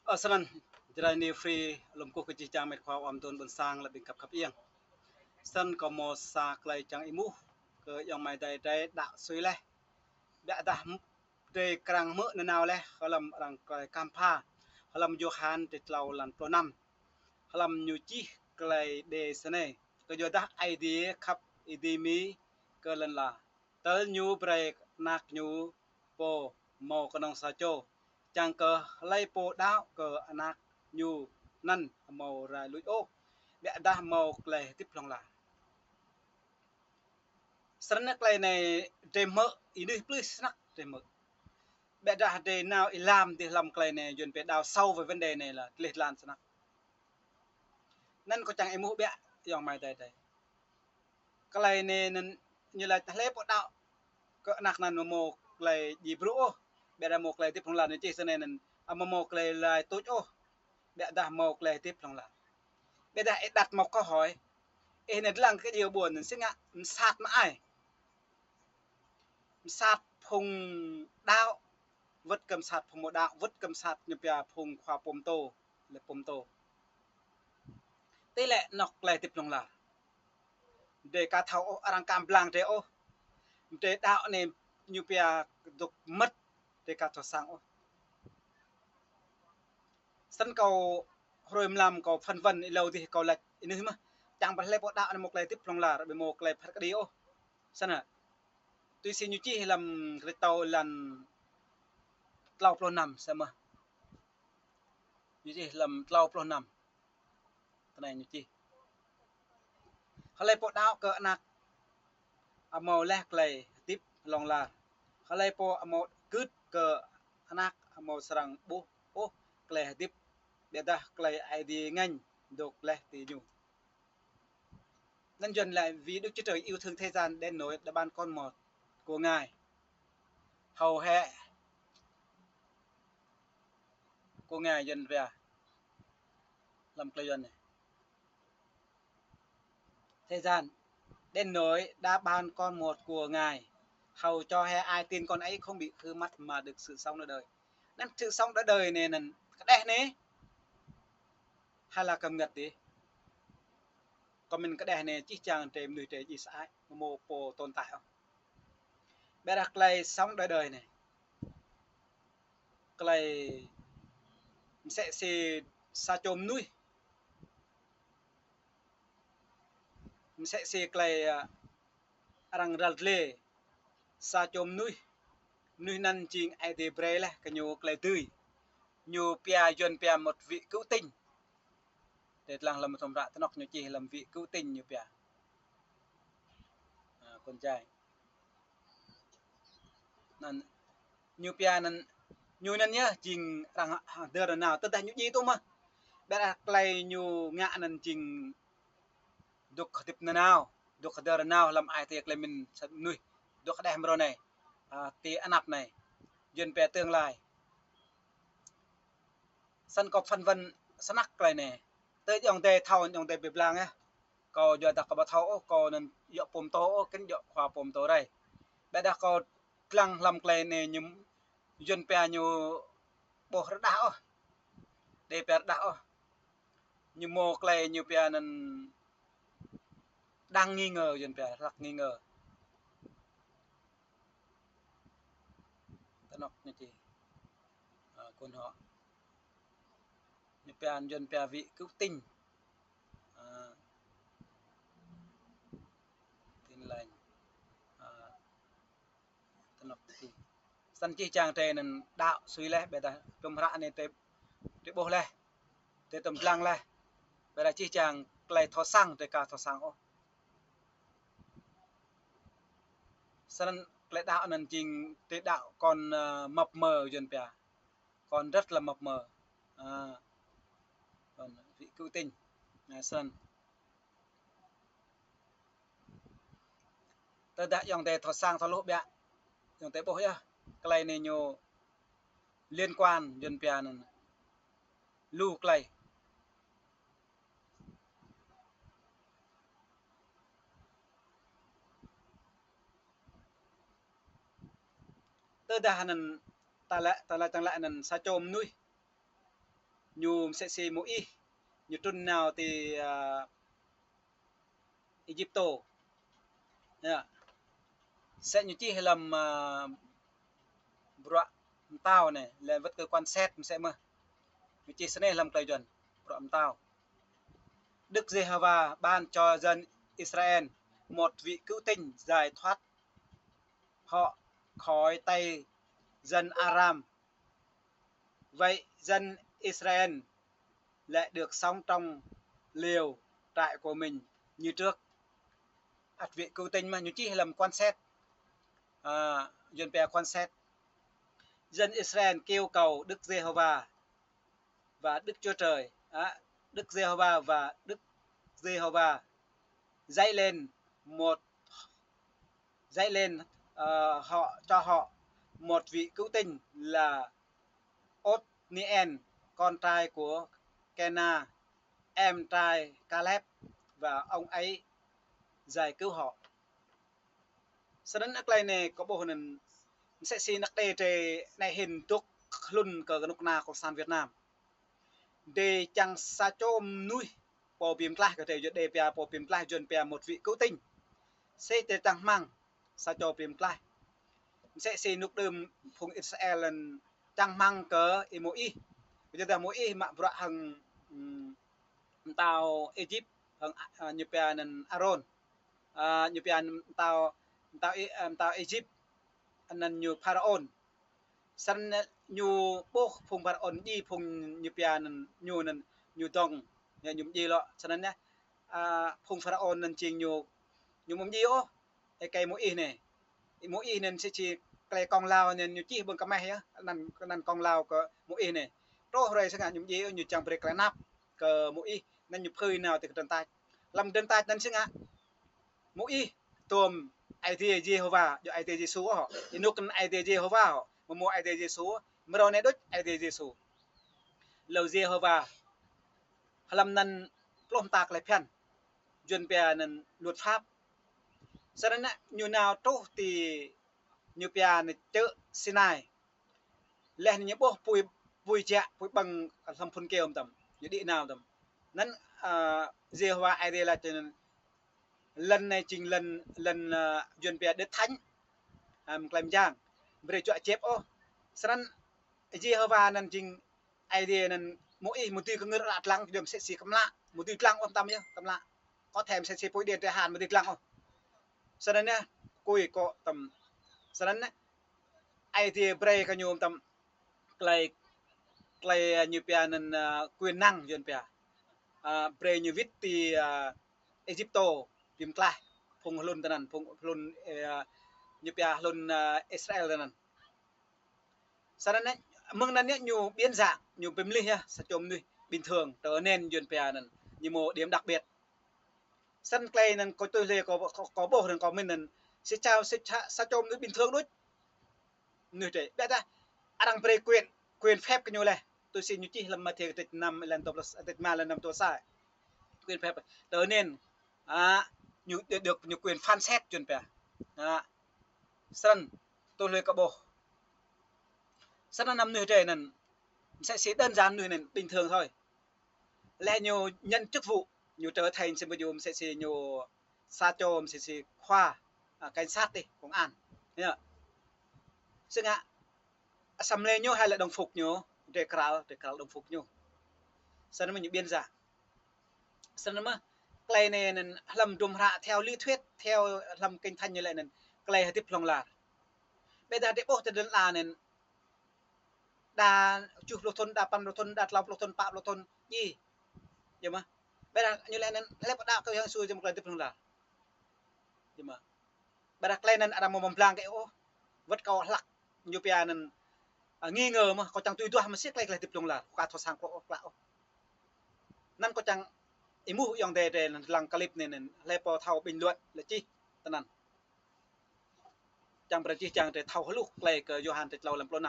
ở sân dây này free lồng cô cái chỉ trang mệt khoa om tôn bần sang là bị cặp yên sân có một sạc lại chẳng imu cái dòng mày đây đây đạo suy lẽ đã đã để càng mỡ nào lẽ họ làm rằng cái campa họ làm Johan để lau làm pro năm họ làm nhiều chi cái để sân này cái giờ đã idea khắp idea mi cái lần là tới new break nạc new po mò cái nông sa cho chẳng cơ lấy po đáo cơ anak new năn màu ra lụi ô bẹ đa màu cái tiếp lòng là sân cái này để mỡ ini plus nak để mỡ bẹ đa để nào làm thì làm cái này duyên bẹ đào sâu về vấn đề này là liệt lan sân nên có chẳng em mua bẹ dòng mày đây đây cái này nên như là lấy bộ đạo có nạc nan mò cái gì bro bẹ đa mò cái tiếp lòng là nên chỉ sân này nên mò cái là tốt ô bẹ đa mò cái tiếp lòng là bẹ đa đặt một câu hỏi ê này là cái điều buồn xin ngạ sát mãi sát phùng đạo vứt cầm sát phùng một đạo vứt cầm sát nhập nhà phùng khoa pom tô là pom tô thế lệ nọc lại tiếp lòng là để cả thầu arang cam blang thế ô để đạo này nhập nhà dục mất để cả thầu sang ô sân cầu rồi làm cầu phân vân lâu thì cầu lệch nữa mà chẳng phải lấy bộ đạo này một lại tiếp lòng là bị một lại phát cái đi ô sân à tôi xin như chi làm cái tàu lần tàu pro nằm xem mà như chi làm tàu pro nằm cái này như chi họ lấy bộ đạo cỡ nạc màu lẹt lại tiếp lòng là họ lấy bộ màu cướp cỡ nạc màu sarang bố ô lại tiếp để ta lại ai đi ngành được lại thì nhủ nên dần lại vì Đức Chúa Trời yêu thương thế gian đến nỗi đã ban con một của Ngài hầu hệ của Ngài dần về làm cái dần này thế gian đến nỗi đã ban con một của Ngài hầu cho hay ai tin con ấy không bị hư mất mà được sự sống đời đời nên sự sống đời này là cái đẹp này hay là cầm ngật đi còn mình cái đẹp này chỉ chẳng tìm người trẻ gì sai mô bộ tồn tại không bé đặt lại sống đời này cái này sẽ sa chôm nuôi sẽ cái răng ralt lê sa chôm nuôi nuôi năn chinh ai thì bre là cái nhiều cái tươi nhiều pia dọn pia một vị cứu tinh để làm một thông rạ nó nhiều chỉ làm vị cứu tinh nhiều pia con trai nên nhiều pia nên nhiều nên nhá chinh rằng đưa nào tất cả những gì tôi mà bé đặt lại nhiều ngã nên chinh đục tiếp nào đục đưa nào làm ai thì lại mình nuôi đục đem rồi này tí ăn nạp này duyên pia tương lai sân có phân vân sân nắc này nè tới dòng tê thau dòng tê bịp lang á có giờ đặt có thau có nên dọ pom tố cái dọ khoa pom tố đây bé đã có lăng làm cái này nhưng duyên pe nhiều bộ rất đau để pe đau nhưng mô cái nhiều pe nên đang nghi ngờ duyên pe rất nghi ngờ nó như gì con họ như pe duyên pe vị cứu tinh tin lành nó sân chi chàng trẻ nên đạo suy lẽ bây giờ trong rạ này tới bố lẽ tới tầm lăng lẽ bây giờ chi chàng lại thọ sang tới cả thọ sang ô sân lại đạo nên trình tới đạo còn mập mờ dần bè còn rất là mập mờ còn vị cứu tinh sân tới đã dòng tề thọ sang thọ lỗ bẹ dòng tề bố ya cái này nhiều liên quan dần bè nên lưu cái tới đã nên ta lại chẳng lại nên sa chôm nuôi nhu sẽ si mỗi như tuần nào thì Egypto sẽ như chi hay làm bro tao này là vật cơ quan xét sẽ mà như chi sẽ này làm cây chuẩn bro tao Đức Giê-hô-va ban cho dân Israel một vị cứu tinh giải thoát họ khỏi tay dân Aram. Vậy dân Israel lại được sống trong liều trại của mình như trước. Vị cứu tinh mà như chi hay làm quan xét dân bè quan xét. Dân Israel kêu cầu Đức Giê-hô-va và Đức Chúa Trời, Đức Giê-hô-va và Đức Giê-hô-va dậy lên họ cho họ một vị cứu tinh là Othniel, con trai của Kena, em trai Caleb, và ông ấy giải cứu họ. Sau đó nắc này có bộ hình sẽ xin nắc đề này hình tục luôn cờ nục na của san Việt Nam để chẳng sa chôm nuôi bộ phim class có thể để bia bộ phim class chuẩn bia một vị cứu tinh sẽ để tăng mang sa cho phim class sẽ xin nục đơm phùng Israel tăng mang cờ mỗi bây giờ mỗi mà vợ hàng tàu Egypt hàng như bia nên Aaron như bia tàu Egypt nên như Pharaoh san nyu po phùng Pharaoh đi phùng như bia nên nyu tông như gì lo cho nên nhá phùng Pharaoh nên chinh nyu mông gì ô cái mỗi này mỗi nên sẽ chỉ cái con lao nên như chi bằng cái máy á nên con lao có mỗi này rồi rồi sẽ ngã như gì như chẳng phải cái nắp cái mỗi nên như phơi nào thì chân tay làm chân tay nên sẽ ngã mỗi tôm ai thì Jehovah cho ai thì Giêsu họ thì nó cần ai thì Jehovah họ mà mua ai thì Giêsu mà rồi này đốt ai thì Giêsu lâu Jehovah làm nên plom tạc lại phiền duyên bè nên luật pháp cho nên như nào trâu thì như bè này chợ Sinai lên những bộ vui chạ vui bằng làm phun kêu tầm như đi nào tầm nên Jehovah ai đây là lần này trình lần duyên bè đất thánh làm giang về chỗ chép ô sẵn Jehovah nên trình ai đây nên mỗi một tí có người lạt lăng điểm sẽ xì cắm lạ một tí lăng quan tâm nhá cắm lạ có thèm sẽ xì phối điện để hàn một tí lăng không cho nên nè cùi có tầm cho nên nè ai thì bray cái nhôm tầm clay clay như bia nên quyền năng duyên bia bray như vít thì Egypto phim clay phùng luôn tên nan phùng luôn như bia luôn Israel tên nan cho nên nè mừng nan nhá nhiều biến dạng nhiều bìm ly ha sa chôm đi bình thường trở nên duyên bia nên như một điểm đặc biệt sân clay nên có tôi lê có bộ nên có mình nên sẽ chào sẽ sa chôm nó bình thường đối người trẻ bé ta đang bray quyền phép cái nhau này tôi xin như chi làm mà thiệt tịch năm lần tập tịch mà lần năm tôi sai quyền phép trở nên nhiều được nhiều quyền phán xét chuyện bè sân tôi lấy cả bộ sân năm người trẻ này sẽ đơn giản người này bình thường thôi lẽ nhiều nhân chức vụ nhiều trở thành sẽ bây giờ sẽ nhiều sa cho sẽ khoa cảnh sát đi công an nháซึ่งxăm lên nhau hay là đồng phục nhau để cáo đồng phục nhau sau đó mình biên giả sau đó mà cái này làm trùm hạ theo lý thuyết theo làm kinh thành như vậy này cái này tiếp lòng là bây giờ để bố từ đến là nên đa chụp lô thôn đa pan lô thôn đa lọc lô thôn pap lô thôn gì vậy mà bây giờ như vậy nên lấy bắt đạo cái yang xuôi cho một lần tiếp lòng là vậy mà bây giờ cái này ada mau memplang cái ô vất cao lắc như bây giờ nên nghi ngờ mà có chẳng tùy toa mà siết lại tiếp lòng là qua thọ sang của lãoนั่นก็จังอิมูยองเดเดหลังคลิปเนี่ยเลยพอเท่าbình luận là chiตอนนั้นจังประจิจังแต่เท่าลูกเลยก็โยฮันแต่เราลำปลน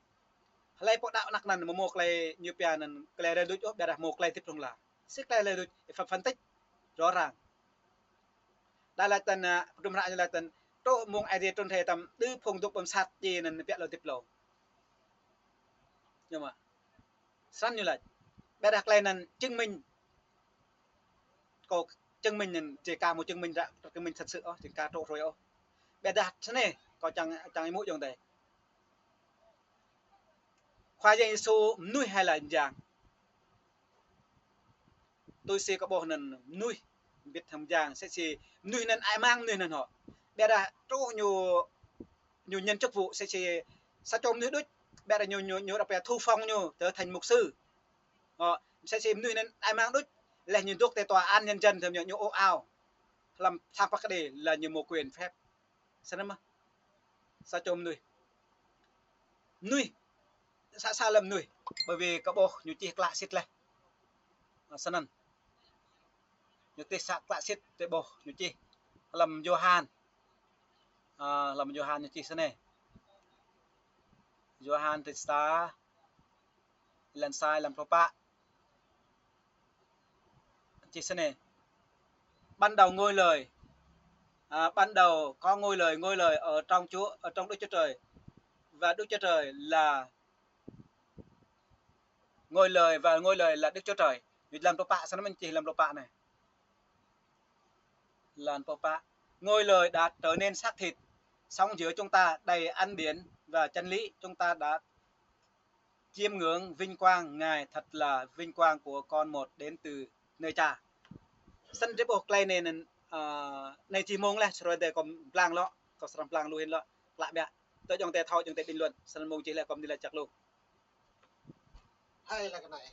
ำเลยพอดาวนักนั้นมาโมกเลยยูเปียนั้นเลยได้ดูจบแบบโมกเลยที่ตรงหลังซึ่งเลยดูฟันติrõ ràng ได้ละตันปฐุมราชละตันโตมงไอเดียจนเทตำดื้อพงตุกบำสัตจีนั้นเปียเราติดโลยังมาสั้นอยู่เลย bé đặt lên là chứng minh có chứng minh là chỉ cả một chứng minh ra chứng minh thật sự chỉ cả trộn rồi bé đặt thế này có chẳng chẳng mũi giống đấy khoa dây số nuôi hay là dạng tôi sẽ có bộ nên nuôi biết thầm dạng sẽ chỉ nuôi nên ai mang nuôi nên họ bé đã trộn nhiều nhiều nhân chức vụ sẽ chỉ sao cho nuôi đứt bé đã nhiều nhiều nhiều đặc biệt thu phong nhiều trở thành mục sư họ sẽ chỉ nuôi nên ai mang đứt là nhìn thuốc tại tòa án nhân dân thêm nhiều ô ao làm tham phát cái đề là nhiều một quyền phép sao mà sao cho nuôi sao làm nuôi bởi vì có bộ nhiều chi lạ xịt này sao nên nhiều tê sạc lạ xịt tê bộ nhiều chi làm Johan làm Johan nhiều chi sao này Johan thì sa lần sai làm propa chi sao này ban đầu ngôi lời ban đầu có ngôi lời ở trong Chúa ở trong Đức Chúa Trời và Đức Chúa Trời là ngôi lời và ngôi lời là Đức Chúa Trời vì làm propa sao nó mình chỉ làm propa này làm propa ngôi lời đã trở nên xác thịt sống giữa chúng ta đầy ăn điển và chân lý chúng ta đã chiêm ngưỡng vinh quang ngài thật là vinh quang của con một đến từ nơi cha sân chế bộ này nên này chỉ mong là rồi để còn plan lo có sẵn plan luôn lo lại bẹ tới trong tay thao trong tay bình luận sân mong chỉ là còn đi là chặt luôn hay là cái này